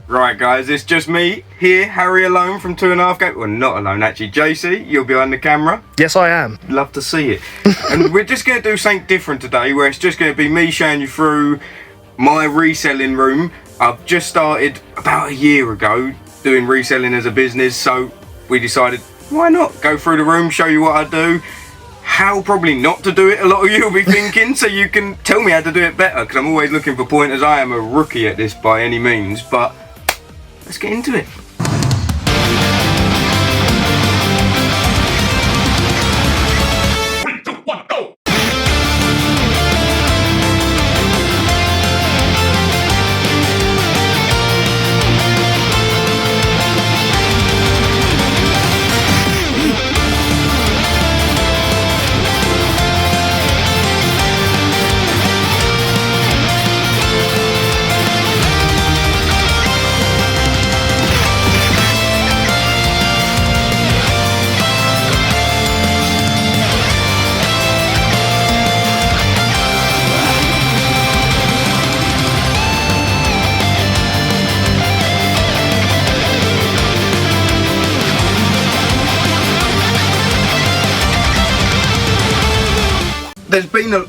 Right guys, it's just me here, Harry alone from 2.5 Games. Well, not alone actually. JC, you're behind the camera. Yes, I am. Love to see it. And we're just going to do something different today, where it's just going to be me showing you through my reselling room. I've just started about a year ago doing reselling as a business, so we decided, why not go through the room, show you what I do, how probably not to do it, a lot of you will be thinking, so you can tell me how to do it better, because I'm always looking for pointers. I am a rookie at this by any means, but let's get into it.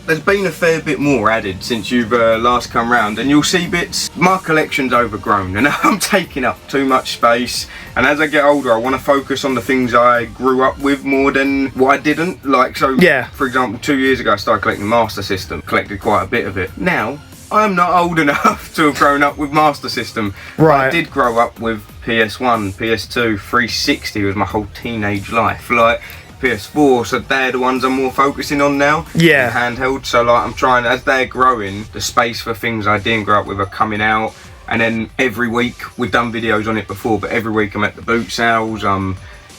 There's been a fair bit more added since you've last come round, and you'll see bits. My collection's overgrown and I'm taking up too much space, and as I get older I want to focus on the things I grew up with more than what I didn't. Like, so yeah, for example, 2 years ago I started collecting Master System, collected quite a bit of it. Now I'm not old enough to have grown up with Master System. Right. I did grow up with PS1, PS2, 360 was my whole teenage life. Like PS4, so they're the ones I'm more focusing on now. Yeah. Handheld, so like I'm trying, as they're growing, the space for things I didn't grow up with are coming out. And then every week, we've done videos on it before, but every week I'm at the boot sales, I'm,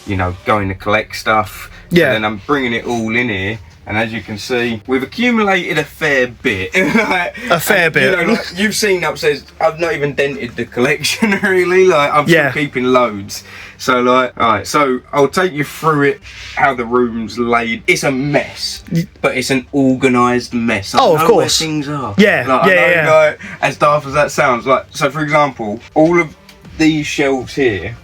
you know, going to collect stuff. Yeah. And then I'm bringing it all in here. And as you can see, we've accumulated a fair bit. A fair bit. You know, like, you've seen upstairs, I've not even dented the collection really. Like, I'm still keeping loads. So like, alright, so I'll take you through it, how the room's laid. It's a mess, but it's an organised mess. I know of course. Where things are. Yeah, like, yeah. Like, as daft as that sounds, like, so for example, all of these shelves here,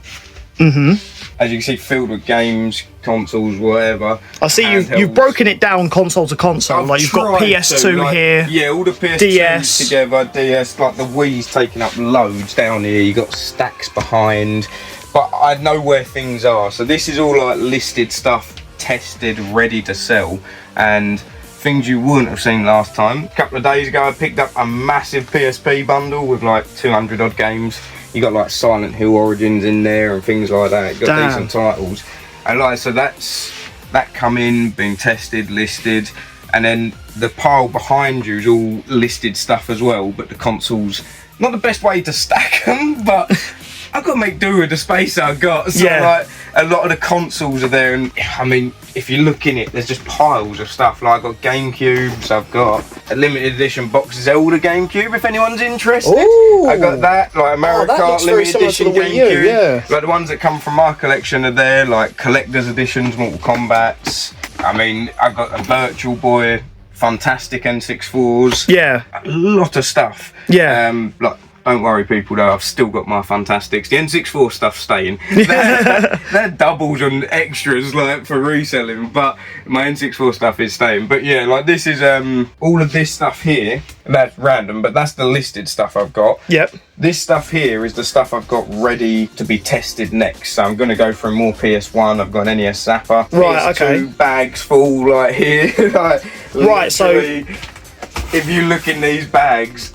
as you can see, filled with games, consoles, whatever. I see you've broken it down console to console. Like, you've got PS2 here. Yeah, all the PS2s DS together, DS, like the Wii's taking up loads down here. You got stacks behind, but I know where things are. So this is all like listed stuff, tested, ready to sell, and things you wouldn't have seen last time. A couple of days ago, I picked up a massive PSP bundle with like 200 odd games. You got like Silent Hill Origins in there and things like that. You got decent titles, and like, so that come in, being tested, listed, and then the pile behind you is all listed stuff as well. But the consoles, not the best way to stack them, but I've got to make do with the space I've got. So like, a lot of the consoles are there, and I mean, if you look in it, there's just piles of stuff. Like, I've got GameCubes, I've got a limited edition box Zelda GameCube, if anyone's interested. Ooh. I got that, like Mario Kart limited edition GameCube. Yeah. Like the ones that come from my collection are there, like collector's editions, Mortal Kombat's. I mean, I've got a Virtual Boy, fantastic N64s. Yeah. A lot of stuff. Yeah. Like, don't worry people though, I've still got my Fantastics. The N64 stuff's staying. They're doubles and extras like for reselling, but my N64 stuff is staying. But yeah, like this is all of this stuff here, that's random, but that's the listed stuff I've got. Yep. This stuff here is the stuff I've got ready to be tested next. So I'm going to go through more PS1, I've got an NES Zapper. Right, PS2 okay. bags full like here. Like, right, so if you look in these bags,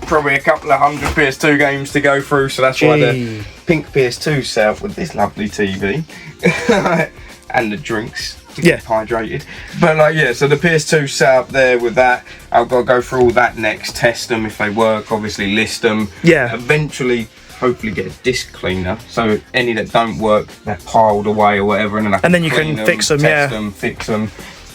probably a couple of hundred PS2 games to go through, so that's why the pink PS2 set up with this lovely TV and the drinks to get hydrated. But like, yeah, so the PS2 set up there with that. I've got to go through all that next, test them if they work, obviously list them. Yeah. Eventually, hopefully get a disc cleaner, so any that don't work, they're piled away or whatever, and then you can fix them, test them, fix them.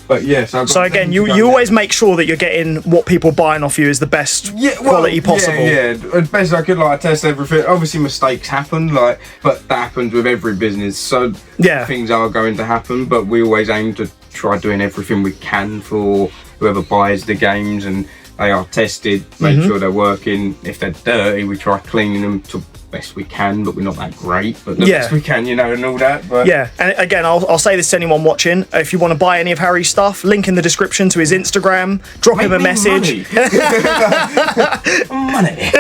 But yeah, so again, you always make sure that you're getting what people buying off you is the best quality possible. Yeah, as best I could. Like, I test everything. Obviously, mistakes happen, like, but that happens with every business. So things are going to happen, but we always aim to try doing everything we can for whoever buys the games and They are tested, make sure they're working. If they're dirty, we try cleaning them to best we can, but we're not that great, but the best we can, you know, and all that. But yeah, and again, I'll say this to anyone watching: if you want to buy any of Harry's stuff, link in the description to his Instagram. Drop him a message. Money.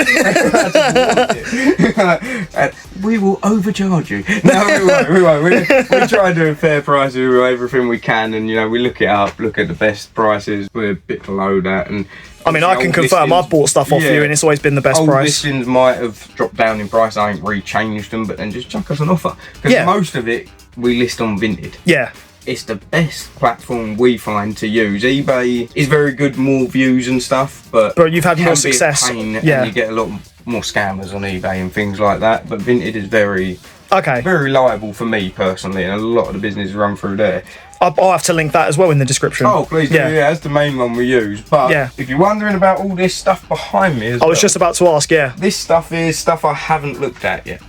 We will overcharge you. No, we won't. We try and do a fair price of everything we can, and you know, we look it up, look at the best prices. We're a bit below that, and I mean, I can confirm I've bought stuff off you and it's always been the best old price. Listings might have dropped down in price. I ain't re-changed them, but then just chuck us an offer. Because most of it we list on Vinted. Yeah. It's the best platform we find to use. eBay is very good, more views and stuff, but you've had more success. And you get a lot more scammers on eBay and things like that. But Vinted is very reliable for me personally, and a lot of the business run through there. I'll have to link that as well in the description. Oh, please do. Yeah, that's the main one we use. But if you're wondering about all this stuff behind me I was just about to ask, this stuff is stuff I haven't looked at yet.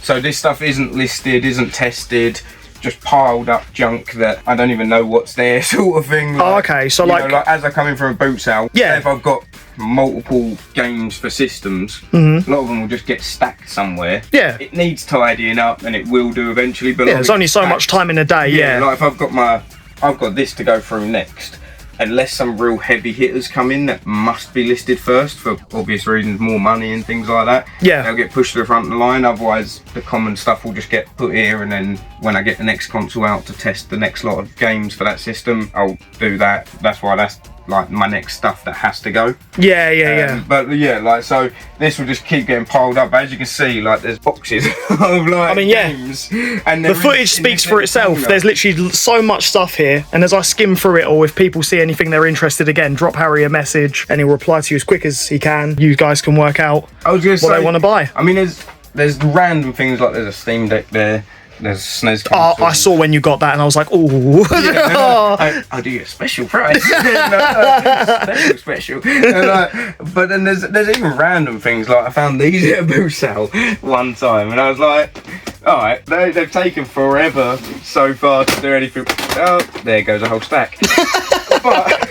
So this stuff isn't listed, isn't tested, just piled up junk that I don't even know what's there, sort of thing. Like, okay. So like as I come in from a boot sale, if I've got multiple games for systems, a lot of them will just get stacked somewhere. Yeah. It needs tidying up, and it will do eventually. But there's only so much time in a day. Like if I've got this to go through next. Unless some real heavy hitters come in that must be listed first for obvious reasons, more money and things like that. Yeah. They'll get pushed to the front of the line. Otherwise, the common stuff will just get put here, and then when I get the next console out to test the next lot of games for that system, I'll do that. That's why that's like my next stuff that has to go. But like, so this will just keep getting piled up. As you can see, like there's boxes of like games, and the footage speaks for itself. There's literally so much stuff here, and as I skim through it all, if people see anything they're interested, again, drop Harry a message and he'll reply to you as quick as he can. You guys can work out what they want to buy. I mean, there's random things, like there's a Steam Deck there. There's SNES. I saw when you got that, and I was like, "Oh, I'll do you a special price." special. But then there's even random things, like I found these at a boot sale one time, and I was like, "All right, they've taken forever so far to do anything." Oh, there goes a whole stack. But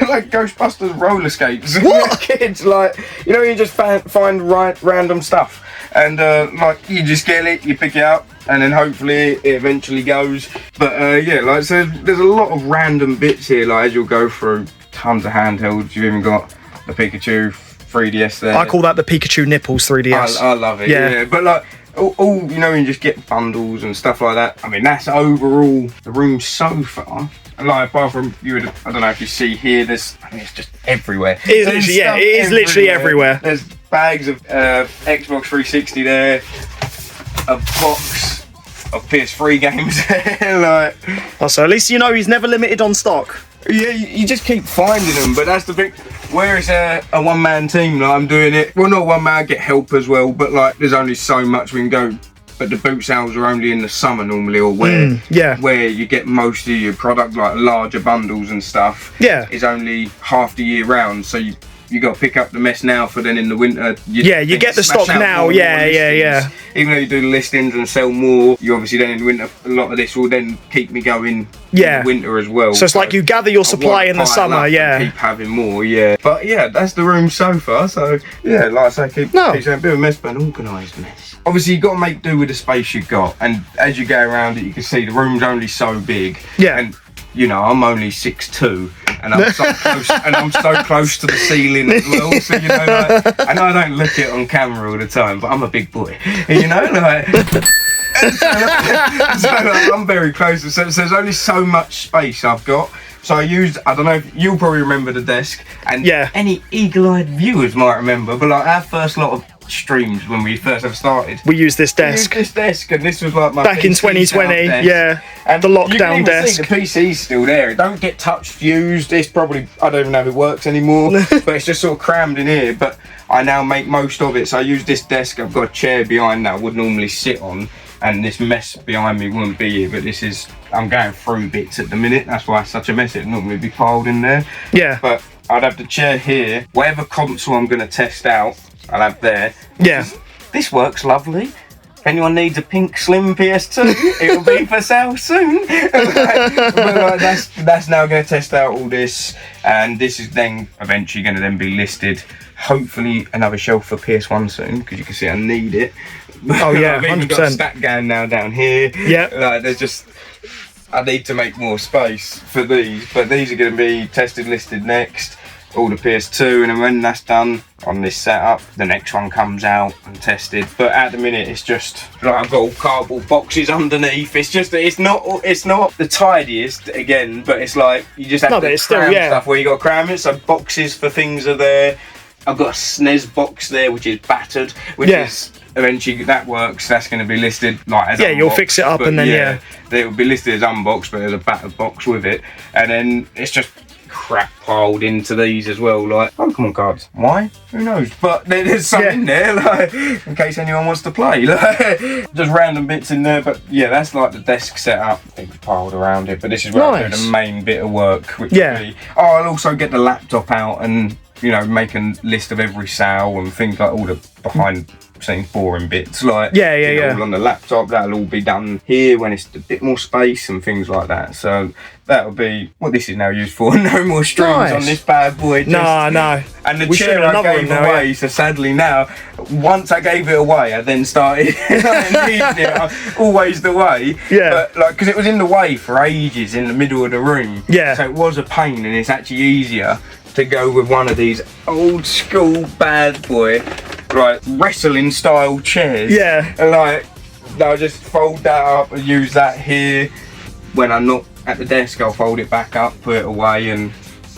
like Ghostbusters roller skates. What? Kids, like, you know, you just find random stuff. And like you just get it, you pick it up, and then hopefully it eventually goes. But like, so there's a lot of random bits here. Like as you'll go through, tons of handhelds. You've even got the Pikachu 3DS there. I call that the Pikachu nipples 3DS. I love it. Yeah. But like all you know, you just get bundles and stuff like that. I mean, that's overall the room so far. Like apart from I don't know if you see here. It's just everywhere. It is literally everywhere. There's bags of Xbox 360 there, a box of PS3 games there. So at least you know he's never limited on stock. Yeah, you just keep finding them, but that's the thing. Where it's a one-man team, like I'm doing it. Well, not one man, I get help as well, but like there's only so much we can go. But the boot sales are only in the summer normally, or where you get most of your product, like larger bundles and stuff. Yeah, is only half the year round, so you got to pick up the mess now for then in the winter. You get the stock now. Yeah. Even though you do the listings and sell more, you obviously then in the winter, a lot of this will then keep me going in the winter as well. So it's like you gather your supply in the summer, keep having more, But that's the room so far. So like I say, keep a bit of a mess, but an organised mess. Obviously, you've got to make do with the space you've got, and as you go around it, you can see the room's only so big. Yeah. And you know, I'm only 6'2", and I'm so close, and I'm so close to the ceiling as well. So you know, like, I know I don't look it on camera all the time, but I'm a big boy, you know, like. So I'm very close. So there's only so much space I've got. So I don't know if you'll probably remember the desk, and any eagle-eyed viewers might remember, but like our first lot of streams when we first ever started, we used this desk. And this was like my back in 2020, and the lockdown desk. See the PC's still there. It don't get touched, used. It's probably, I don't even know if it works anymore, but it's just sort of crammed in here. But I now make most of it. So I use this desk. I've got a chair behind that I would normally sit on, and this mess behind me wouldn't be here. But I'm going through bits at the minute. That's why it's such a mess. It'd normally be piled in there. Yeah. But I'd have the chair here. Whatever console I'm going to test out, I'll have there. Yeah. This works lovely. anyone needs a pink slim PS2, it'll be for sale soon. But that's now going to test out all this, and this is then eventually going to then be listed. Hopefully another shelf for PS1 soon, because you can see I need it. Oh yeah, I've even 100%. got a stack going now down here. Yeah. Like, there's just, I need to make more space for these, but these are going to be tested, listed next. All the PS2, and then when that's done on this setup, the next one comes out and tested. But at the minute, it's just like I've got all cardboard boxes underneath. It's just that it's not the tidiest again, but it's like you just have to cram stuff where you got to cram it. So boxes for things are there. I've got a SNES box there, which is battered, which is eventually that works. That's going to be listed like as unboxed, you'll fix it up, and then it will be listed as unboxed, but there's a battered box with it, and then it's just crap piled into these as well, like Pokemon cards. Why? Who knows? But there's some in there, like in case anyone wants to play. Like, just random bits in there. But yeah, that's like the desk setup. Things piled around it. But this is where I do the main bit of work. Which would be, I'll also get the laptop out and make a list of every sale and things like all the behind scenes boring bits, like all on the laptop. That'll all be done here when it's a bit more space and things like that. So that'll be what this is now used for. No more strings on this bad boy. No. And the chair I gave away, so sadly now, once I gave it away, I then started needing it. Always the way. Yeah. But because it was in the way for ages in the middle of the room. Yeah. So it was a pain, and it's actually easier to go with one of these old school bad boy, like wrestling style chairs. Yeah. And I'll just fold that up and use that here. When I'm not at the desk, I'll fold it back up, put it away, and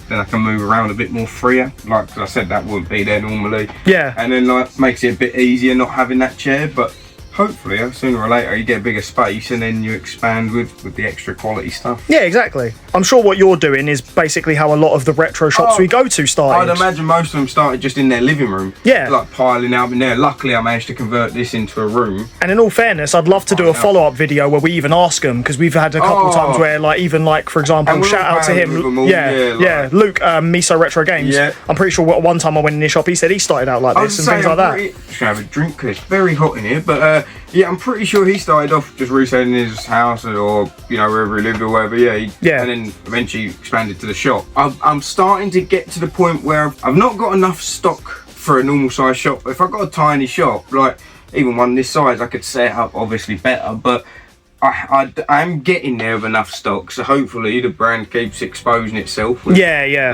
then I can move around a bit more freer. Like I said, that wouldn't be there normally. Yeah. And then makes it a bit easier not having that chair, but hopefully sooner or later you get a bigger space and then you expand with the extra quality stuff. Yeah, exactly. I'm sure what you're doing is basically how a lot of the retro shops we go to started. I'd imagine most of them started just in their living room. Yeah. Like piling out in there. Luckily I managed to convert this into a room. And in all fairness, I'd love to do a follow-up video where we even ask them, because we've had a couple times where for example, shout out to him. Luke, Miso Retro Games. Yeah. I'm pretty sure one time I went in his shop, he said he started out like this and things like that. Just have a drink because it's very hot in here, but yeah, I'm pretty sure he started off just reselling his house or wherever he lived or whatever. And then eventually expanded to the shop. I'm starting to get to the point where I've not got enough stock for a normal size shop. If I've got a tiny shop, like even one this size, I could set up obviously better, but I'm getting there with enough stock, so hopefully the brand keeps exposing itself with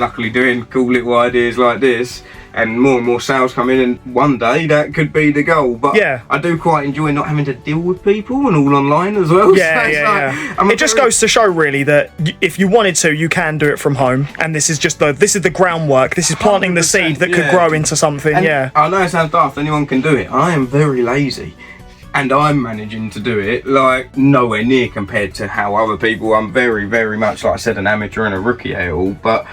luckily doing cool little ideas like this, and more sales come in, and one day that could be the goal. But I do quite enjoy not having to deal with people and all online as well. It just goes to show really that if you wanted to, you can do it from home, and this is the groundwork. This is planting the seed that could grow into something. And I know it sounds daft, anyone can do it. I am very lazy, and I'm managing to do it like nowhere near compared to how other people. I'm very, very much, like I said, an amateur and a rookie at it all, but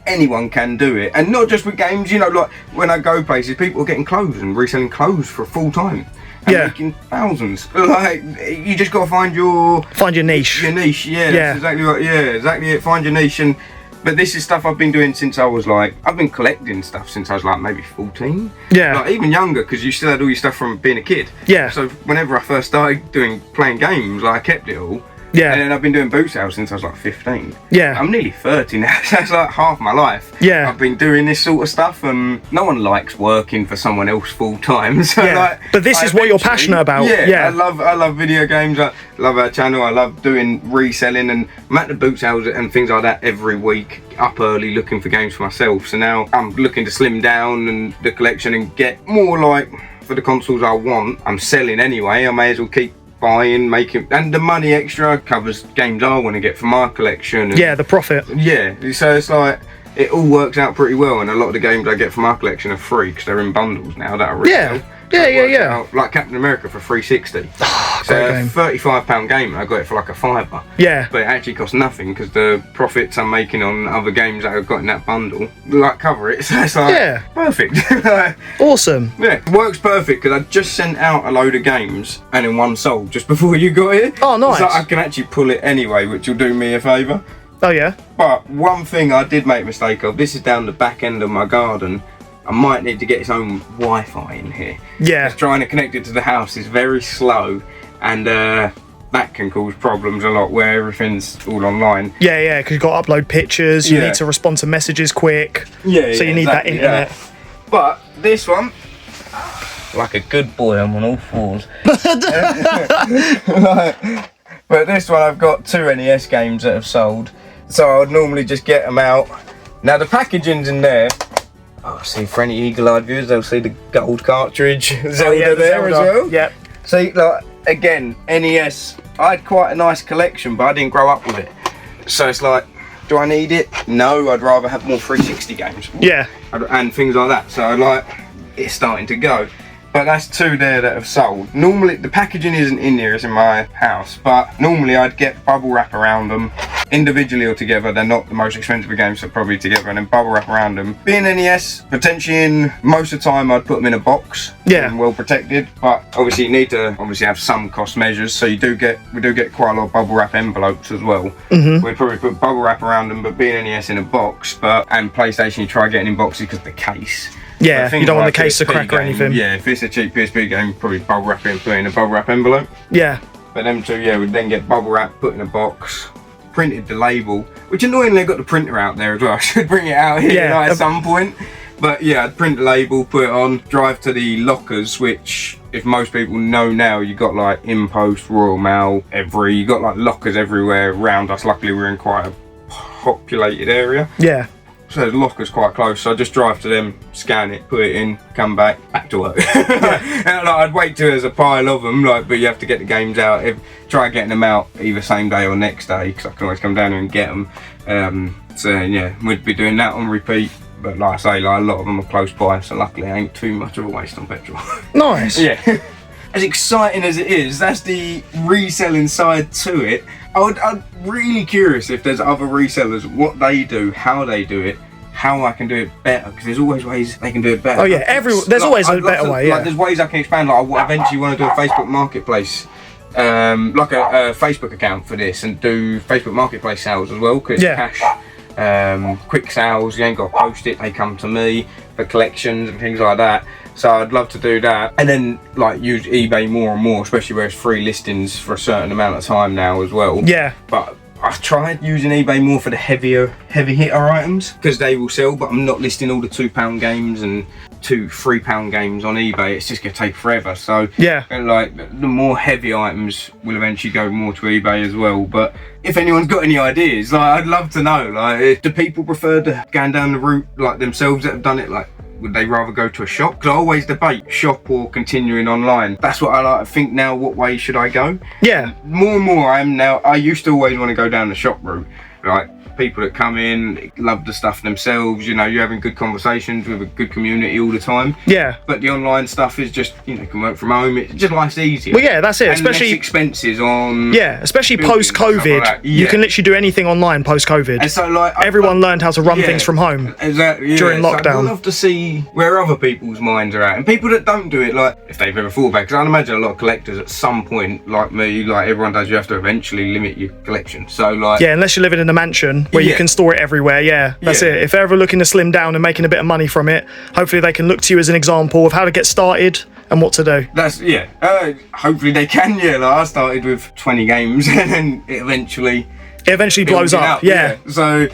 anyone can do it. And not just with games, like when I go places, people are getting clothes and reselling clothes for full time and making thousands. Like, you just got to find your niche. Your niche, that's exactly right. Exactly it. Find your niche. But this is stuff I've been doing since I've been collecting stuff since I was like maybe 14. Like even younger, because you still had all your stuff from being a kid. So whenever I first started playing games, I kept it all. And then I've been doing boot sales since I was like 15. I'm nearly 30 now, so that's like half my life. I've been doing this sort of stuff, and no one likes working for someone else full time. So but this is what you're passionate about. I love video games. I love our channel. I love doing reselling, and I'm at the boot sales and things like that every week, up early looking for games for myself. So now I'm looking to slim down and the collection and get more like for the consoles I want. I'm selling anyway. I may as well keep buying, making, and the money extra covers games I want to get for my collection. And the profit. So it's like it all works out pretty well, and a lot of the games I get for my collection are free because they're in bundles now that I resell. Like Captain America for $3.60. So a £35 game, and I got it for like a £5. But it actually costs nothing because the profits I'm making on other games that I've got in that bundle cover it. So it's like perfect. Awesome. It works perfect because I just sent out a load of games and in one sold just before you got here. Oh, nice. So I can actually pull it anyway, which will do me a favour. Oh yeah. But one thing I did make a mistake of, this is down the back end of my garden. I might need to get its own Wi-Fi in here. Yeah. Just trying to connect it to the house is very slow, and that can cause problems a lot where everything's all online. Yeah, because you've got to upload pictures, you need to respond to messages quick. Yeah, so you need that internet. But this one, like a good boy, I'm on all fours. But this one, I've got 2 NES games that have sold, so I would normally just get them out. Now the packaging's in there. Oh, see, for any eagle-eyed viewers, they'll see the gold cartridge Zelda there as well. Yep. See, like, again, NES, I had quite a nice collection, but I didn't grow up with it. So it's like, do I need it? No, I'd rather have more 360 games. Yeah. And things like that. So like, it's starting to go. But that's 2 there that have sold. Normally, the packaging isn't in here, it's in my house. But normally I'd get bubble wrap around them. Individually or together, they're not the most expensive games, so probably together, and then bubble wrap around them. Being NES, potentially most of the time I'd put them in a box. Yeah. And well protected. But obviously you need to have some cost measures. So we do get quite a lot of bubble wrap envelopes as well. We'd probably put bubble wrap around them, but being NES in a box. And PlayStation, you try getting in boxes because of the case. Yeah, you don't want the case to crack or anything. Yeah, if it's a cheap PSP game, probably bubble wrap it and put it in a bubble wrap envelope. Yeah. But them 2, yeah, would then get bubble wrap, put in a box, printed the label, which annoyingly I've got the printer out there as well. I should bring it out here at some point. But yeah, I'd print the label, put it on, drive to the lockers, which if most people know now, you got like InPost, Royal Mail, you got like lockers everywhere around us. Luckily we're in quite a populated area. Yeah. So the locker's quite close, so I just drive to them, scan it, put it in, come back to work. And, like, I'd wait till there's a pile of them, but you have to get the games out. Try getting them out either same day or next day, because I can always come down here and get them. So yeah, we'd be doing that on repeat. But like I say, a lot of them are close by, so luckily it ain't too much of a waste on petrol. Nice. Yeah. As exciting as it is, that's the reselling side to it. I'm really curious if there's other resellers, what they do, how they do it, how I can do it better, because there's always ways they can do it better. Oh yeah, there's always a better way. Like, there's ways I can expand. Like, I eventually want to do a Facebook Marketplace, like a Facebook account for this, and do Facebook Marketplace sales as well, because cash, quick sales. You ain't got to post it; they come to me for collections and things like that. So I'd love to do that, and then like use eBay more and more, especially where it's free listings for a certain amount of time now as well. Yeah. But I've tried using eBay more for the heavy hitter items, because they will sell, but I'm not listing all the £2 games and £3 games on eBay. It's just gonna take forever. So yeah, like the more heavy items will eventually go more to eBay as well. But if anyone's got any ideas, like, I'd love to know. Like, do people prefer going down the route like themselves that have done it? Like, would they rather go to a shop? Because I always debate shop or continuing online. That's what I like to think now. What way should I go? Yeah. More and more I am now. I used to always want to go down the shop route. Like, people that come in love the stuff themselves, you're having good conversations with a good community all the time. Yeah. But the online stuff is just, can work from home. It's just life's easier. Well, yeah, that's it. And especially less expenses on. Yeah, especially post-COVID. Like you can literally do anything online post-COVID. And so, like, everyone learned how to run things from home. Exactly. Yeah. During lockdown. So I'd love to see where other people's minds are at, and people that don't do it, like, if they've ever thought about it. Because I'd imagine a lot of collectors at some point, like me, like everyone does, you have to eventually limit your collection. So, like, yeah, unless you're living in a mansion where you can store it everywhere. Yeah, that's it. If they're ever looking to slim down and making a bit of money from it, hopefully they can look to you as an example of how to get started and what to do. That's hopefully they can. Yeah, like, I started with 20 games and then it eventually blows up. Yeah. So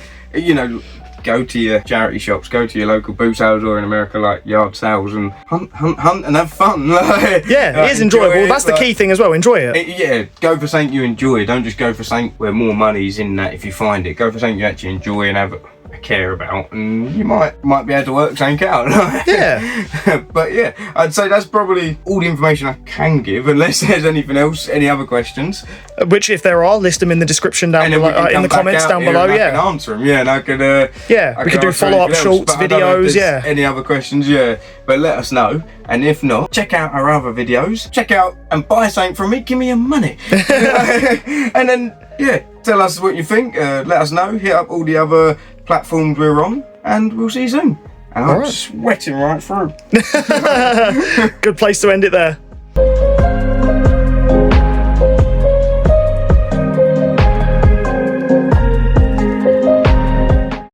go to your charity shops, go to your local boot sales, or in America like yard sales, and hunt and have fun. Yeah, it is enjoyable. That's the key thing as well. Enjoy it. Go for something you enjoy. Don't just go for something where more money's in that. If you find it, go for something you actually enjoy and have a care about, and you might be able to work something out. Yeah. But yeah, I'd say that's probably all the information I can give, unless there's anything else, any other questions. Which, if there are, list them in the description down below, in the comments down below. I can answer them. Yeah, and I could. We could do follow-up shorts, videos. Yeah. Any other questions? Yeah, but let us know. And if not, check out our other videos. Check out and buy something from me. Give me your money. And then tell us what you think. Let us know. Hit up all the other platforms we're on, and we'll see you soon. And I'm sweating right through. Good place to end it there.